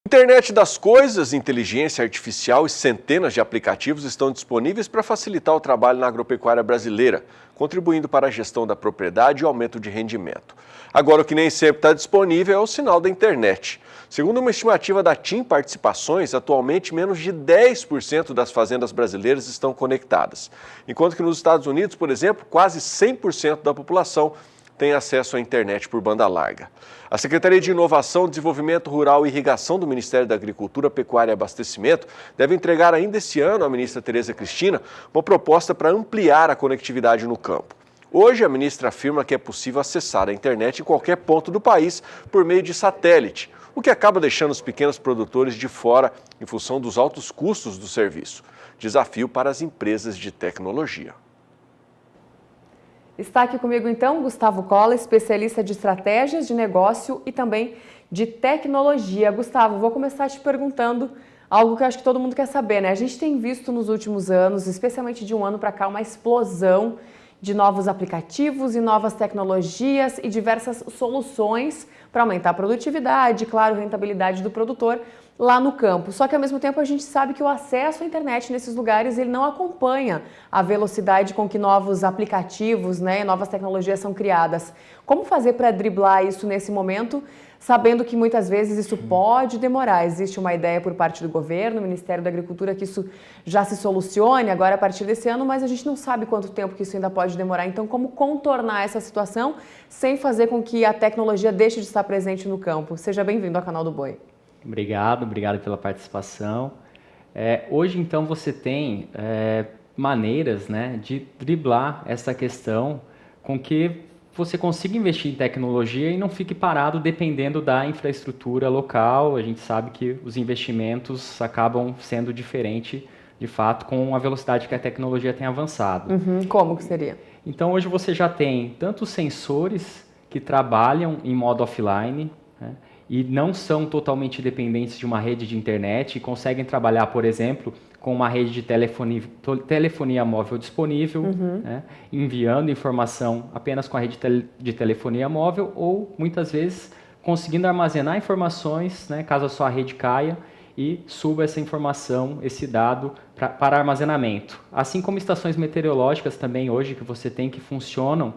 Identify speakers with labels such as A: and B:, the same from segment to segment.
A: Internet das coisas, inteligência artificial e centenas de aplicativos estão disponíveis para facilitar o trabalho na agropecuária brasileira, contribuindo para a gestão da propriedade e aumento de rendimento. Agora, o que nem sempre está disponível é o sinal da internet. Segundo uma estimativa da TIM Participações, atualmente menos de 10% das fazendas brasileiras estão conectadas, enquanto que nos Estados Unidos, por exemplo, quase 100% da população tem acesso à internet por banda larga. A Secretaria de Inovação, Desenvolvimento Rural e Irrigação do Ministério da Agricultura, Pecuária e Abastecimento deve entregar ainda esse ano à ministra Tereza Cristina uma proposta para ampliar a conectividade no campo. Hoje, a ministra afirma que é possível acessar a internet em qualquer ponto do país por meio de satélite, o que acaba deixando os pequenos produtores de fora em função dos altos custos do serviço. Desafio para as empresas de tecnologia.
B: Está aqui comigo então Gustavo Cola, especialista de estratégias de negócio e também de tecnologia. Gustavo, vou começar te perguntando algo que eu acho que todo mundo quer saber, né? A gente tem visto nos últimos anos, especialmente de um ano para cá, uma explosão de novos aplicativos e novas tecnologias e diversas soluções para aumentar a produtividade, claro, rentabilidade do produtor lá no campo. Só que ao mesmo tempo a gente sabe que o acesso à internet nesses lugares ele não acompanha a velocidade com que novos aplicativos, né, novas tecnologias são criadas. Como fazer para driblar isso nesse momento, sabendo que muitas vezes isso pode demorar? Existe uma ideia por parte do governo, do Ministério da Agricultura, que isso já se solucione agora a partir desse ano, mas a gente não sabe quanto tempo que isso ainda pode demorar. Então, como contornar essa situação sem fazer com que a tecnologia deixe de estar presente no campo? Seja bem-vindo ao Canal do Boi.
C: Obrigado pela participação. Hoje, então, você tem maneiras, né, de driblar essa questão com que você consiga investir em tecnologia e não fique parado dependendo da infraestrutura local. A gente sabe que os investimentos acabam sendo diferentes, de fato, com a velocidade que a tecnologia tem avançado.
B: Como que seria?
C: Então, hoje você já tem tanto sensores que trabalham em modo offline, né, e não são totalmente dependentes de uma rede de internet e conseguem trabalhar, por exemplo, com uma rede de telefonia móvel disponível, né, enviando informação apenas com a rede de telefonia móvel ou, muitas vezes, conseguindo armazenar informações, né, caso a sua rede caia, e suba essa informação, esse dado, para armazenamento. Assim como estações meteorológicas também hoje que você tem que funcionam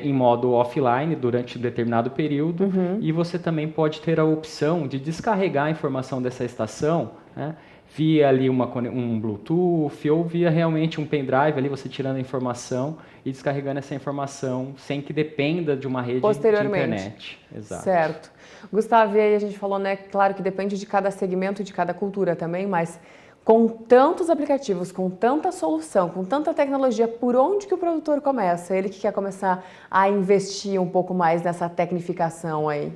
C: em modo offline durante um determinado período, e você também pode ter a opção de descarregar a informação dessa estação, né, via ali um Bluetooth ou via realmente um pendrive, ali você tirando a informação e descarregando essa informação sem que dependa de uma rede de internet. Exato.
B: Certo. Gustavo, e aí a gente falou, né, claro que depende de cada segmento e de cada cultura também, mas com tantos aplicativos, com tanta solução, com tanta tecnologia, por onde que o produtor começa? Ele que quer começar a investir um pouco mais nessa tecnificação aí.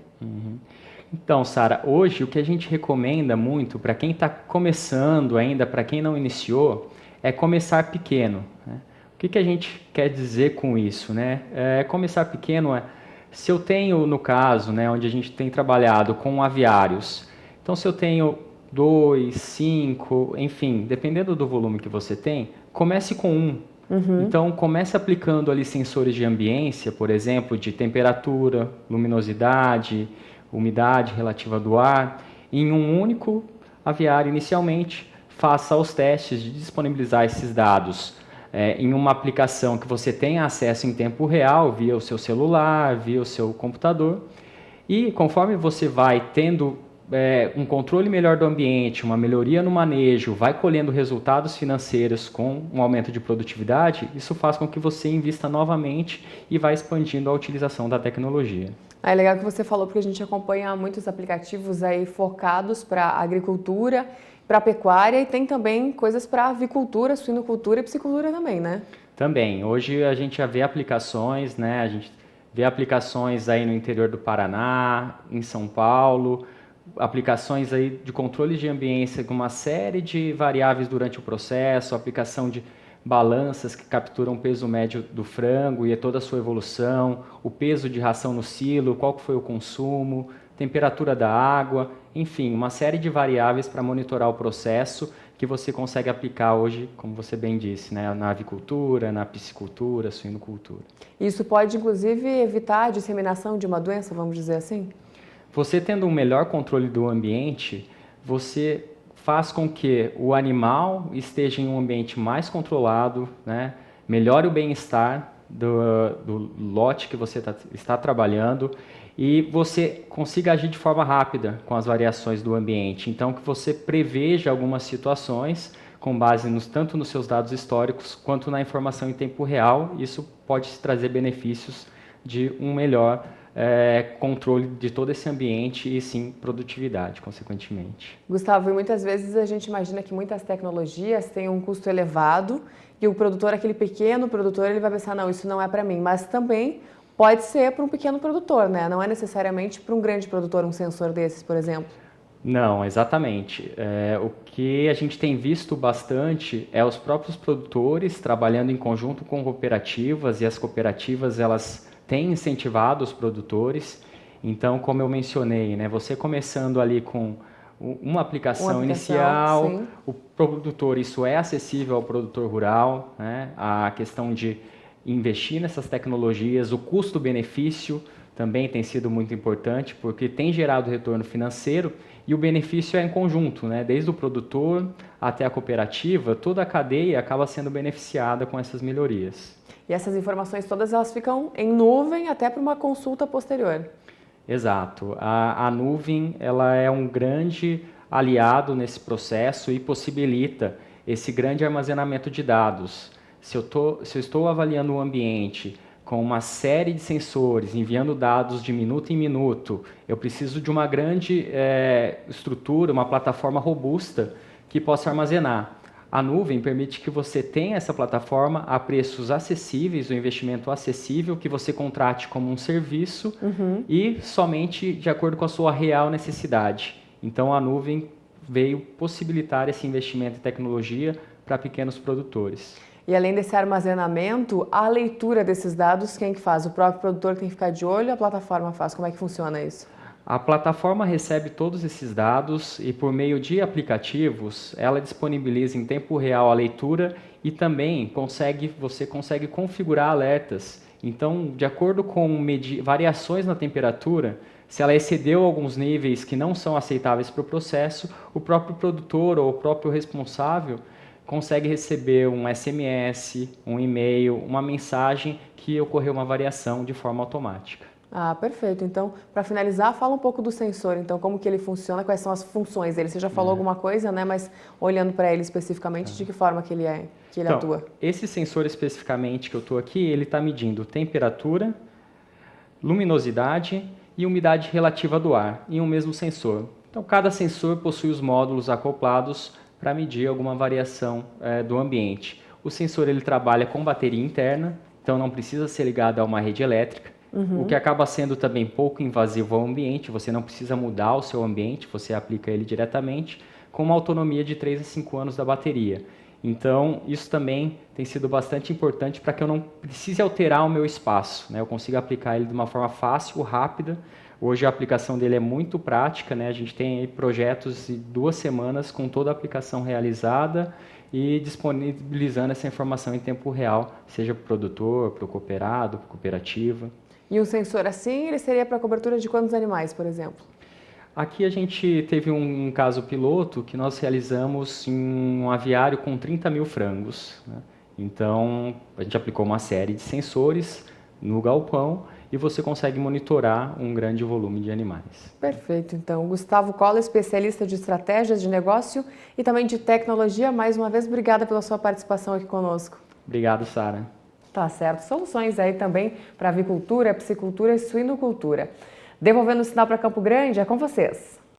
C: Então, Sara, hoje o que a gente recomenda muito para quem está começando ainda, para quem não iniciou, é começar pequeno, né? O que a gente quer dizer com isso, né? Começar pequeno se eu tenho, no caso, né, onde a gente tem trabalhado com aviários, então se eu tenho 2, 5, enfim, dependendo do volume que você tem, comece com um. Então, comece aplicando ali sensores de ambiência, por exemplo, de temperatura, luminosidade, umidade relativa do ar, em um único aviário inicialmente. Faça os testes de disponibilizar esses dados em uma aplicação que você tenha acesso em tempo real, via o seu celular, via o seu computador. E conforme você vai tendo um controle melhor do ambiente, uma melhoria no manejo, vai colhendo resultados financeiros com um aumento de produtividade, isso faz com que você invista novamente e vá expandindo a utilização da tecnologia.
B: É legal que você falou, porque a gente acompanha muitos aplicativos aí focados para agricultura, para pecuária, e tem também coisas para avicultura, suinocultura e piscicultura também, né?
C: Também. Hoje a gente já vê aplicações, né? A gente vê aplicações aí no interior do Paraná, em São Paulo, aplicações aí de controle de ambiência com uma série de variáveis durante o processo, aplicação de balanças que capturam o peso médio do frango e toda a sua evolução, o peso de ração no silo, qual foi o consumo, temperatura da água, enfim, uma série de variáveis para monitorar o processo que você consegue aplicar hoje, como você bem disse, né, na avicultura, na piscicultura, suinocultura.
B: Isso pode, inclusive, evitar a disseminação de uma doença, vamos dizer assim?
C: você tendo um melhor controle do ambiente, você faz com que o animal esteja em um ambiente mais controlado, né? Melhore o bem-estar do lote que você está trabalhando e você consiga agir de forma rápida com as variações do ambiente. Então, que você preveja algumas situações com base tanto nos seus dados históricos quanto na informação em tempo real. Isso pode trazer benefícios de um melhor controle de todo esse ambiente e, sim, produtividade, consequentemente.
B: Gustavo, e muitas vezes a gente imagina que muitas tecnologias têm um custo elevado e o produtor, aquele pequeno produtor, ele vai pensar, não, isso não é para mim, mas também pode ser para um pequeno produtor, né? Não é necessariamente para um grande produtor um sensor desses, por exemplo.
C: Não, exatamente. O que a gente tem visto bastante é os próprios produtores trabalhando em conjunto com cooperativas, e as cooperativas elas têm incentivado os produtores. Então, como eu mencionei, né, você começando ali com uma aplicação inicial, sim. O produtor, isso é acessível ao produtor rural, né? A questão de investir nessas tecnologias, o custo-benefício também tem sido muito importante, porque tem gerado retorno financeiro e o benefício é em conjunto, né? Desde o produtor até a cooperativa, toda a cadeia acaba sendo beneficiada com essas melhorias.
B: E essas informações todas elas ficam em nuvem até para uma consulta posterior.
C: Exato. A nuvem ela é um grande aliado nesse processo e possibilita esse grande armazenamento de dados. Se eu estou avaliando o ambiente com uma série de sensores, enviando dados de minuto em minuto, eu preciso de uma grande estrutura, uma plataforma robusta que possa armazenar. A nuvem permite que você tenha essa plataforma a preços acessíveis, um investimento acessível, que você contrate como um serviço e somente de acordo com a sua real necessidade. Então, a nuvem veio possibilitar esse investimento em tecnologia para pequenos produtores.
B: E além desse armazenamento, a leitura desses dados, quem que faz? O próprio produtor tem que ficar de olho, a plataforma faz? Como é que funciona isso?
C: A plataforma recebe todos esses dados e, por meio de aplicativos, ela disponibiliza em tempo real a leitura e também você consegue configurar alertas. Então, de acordo com variações na temperatura, se ela excedeu alguns níveis que não são aceitáveis para o processo, o próprio produtor ou o próprio responsável consegue receber um SMS, um e-mail, uma mensagem que ocorreu uma variação de forma automática.
B: Ah, perfeito. Então, para finalizar, fala um pouco do sensor. Então, como que ele funciona, quais são as funções dele? Você já falou alguma coisa, né? Mas olhando para ele especificamente, de que forma que ele atua?
C: Esse sensor especificamente que eu estou aqui, ele está medindo temperatura, luminosidade e umidade relativa do ar em um mesmo sensor. Então, cada sensor possui os módulos acoplados para medir alguma variação do ambiente. O sensor ele trabalha com bateria interna, então não precisa ser ligado a uma rede elétrica. O que acaba sendo também pouco invasivo ao ambiente, você não precisa mudar o seu ambiente, você aplica ele diretamente, com uma autonomia de 3 a 5 anos da bateria. Então, isso também tem sido bastante importante para que eu não precise alterar o meu espaço, né? Eu consiga aplicar ele de uma forma fácil, rápida. Hoje a aplicação dele é muito prática, né? A gente tem aí projetos de 2 semanas com toda a aplicação realizada e disponibilizando essa informação em tempo real, seja para o produtor, para o cooperado, para a cooperativa.
B: E um sensor assim, ele seria para cobertura de quantos animais, por exemplo?
C: Aqui a gente teve um caso piloto que nós realizamos em um aviário com 30 mil frangos, né? Então, a gente aplicou uma série de sensores no galpão e você consegue monitorar um grande volume de animais.
B: Perfeito. Então, Gustavo Colla, especialista de estratégias de negócio e também de tecnologia. Mais uma vez, obrigada pela sua participação aqui conosco.
C: Obrigado, Sara.
B: Tá certo. Soluções aí também para avicultura, piscicultura e suinocultura. Devolvendo o sinal para Campo Grande, é com vocês.